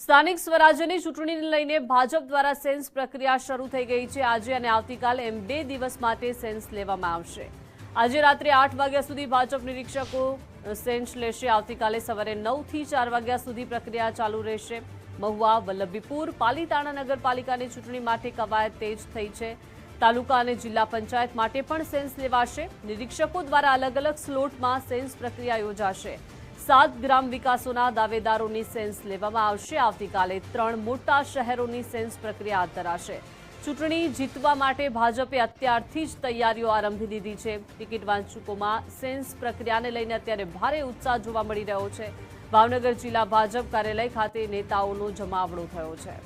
સ્થાનિક સ્વરાજ્યની ચૂંટણીને લઈને ભાજપ દ્વારા સેન્સ પ્રક્રિયા શરૂ થઈ ગઈ છે। આજે અને આવતીકાલે એમ 2 દિવસ માટે સેન્સ લેવામાં આવશે। આજે રાત્રે 8 વાગ્યા સુધી ભાજપ નિરીક્ષકો સેન્સ લેશે। આવતીકાલે સવારે 9 થી 4 વાગ્યા સુધી પ્રક્રિયા ચાલુ રહેશે। મહુવા, વલ્લભીપુર, પાલીતાણા નગરપાલિકાની ચૂંટણી માટે કવાયત તેજ થઈ છે। તાલુકા અને જિલ્લા પંચાયત માટે પણ સેન્સ લેવાશે। નિરીક્ષકો દ્વારા અલગ અલગ સ્લોટમાં સેન્સ પ્રક્રિયા યોજાશે। 7 ગ્રામ વિકાસોના દાવેદારોની સેન્સ લેવામાં આવશે। આવતીકાલે 3 મોટા શહેરોની સેન્સ પ્રક્રિયા હાથ ધરાશે। ચૂંટણી જીતવા માટે ભાજપે અત્યારથી જ તૈયારીઓ આરંભી દીધી છે। ટિકિટ વાંચકોમાં સેન્સ પ્રક્રિયાને લઈને અત્યારે ભારે ઉત્સાહ જોવા મળી રહ્યો છે। ભાવનગર જિલ્લા ભાજપ કાર્યાલય ખાતે નેતાઓનો જમાવડો થયો છે।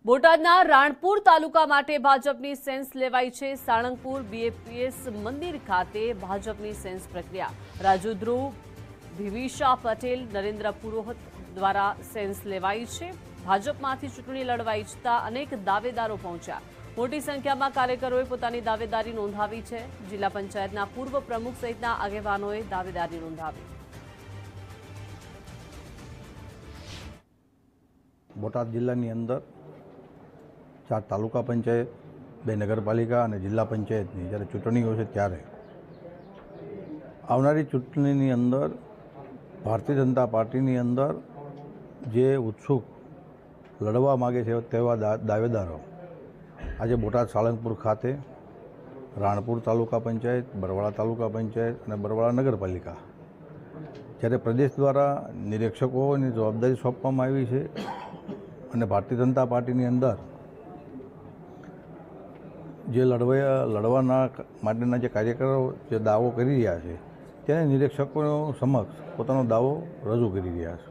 બોટાદના રાણપુર તાલુકા માટે ભાજપની સેન્સ લેવાઈ છે। સાળંગપુર બીએપીએસ મંદિર ખાતે ભાજપની સેન્સ પ્રક્રિયા રાજુ ધ્રુવ, ભીવિશા પટેલ, નરેન્દ્ર પુરોહિત દ્વારા સેન્સ લેવાઈ છે। ભાજપમાંથી ચૂંટણી લડવા ઈચ્છતા અનેક દાવેદારો પહોંચ્યા। મોટી સંખ્યામાં કાર્યકરોએ પોતાની દાવેદારી નોંધાવી છે। જિલ્લા પંચાયતના પૂર્વ પ્રમુખ સહિતના આગેવાનોએ દાવેદારી નોંધાવી। બોટાદ જિલ્લાની અંદર 4 તાલુકા પંચાયત, 2 નગરપાલિકા અને જિલ્લા પંચાયતની જ્યારે ચૂંટણીઓ છે ત્યારે આવનારી ચૂંટણીની અંદર ભારતીય જનતા પાર્ટીની અંદર જે ઉત્સુક લડવા માગે છે તેવા દાવેદારો આજે બોટાદ સાળંગપુર ખાતે રાણપુર તાલુકા પંચાયત, બરવાળા તાલુકા પંચાયત અને બરવાળા નગરપાલિકા જ્યારે પ્રદેશ દ્વારા નિરીક્ષકોની જવાબદારી સોંપવામાં આવી છે અને ભારતીય જનતા પાર્ટીની અંદર જે લડવાના માટેના જે કાર્યકરો જે દાવો કરી રહ્યા છે તેને નિરીક્ષકો સમક્ષ પોતાનો દાવો રજૂ કરી રહ્યા છે।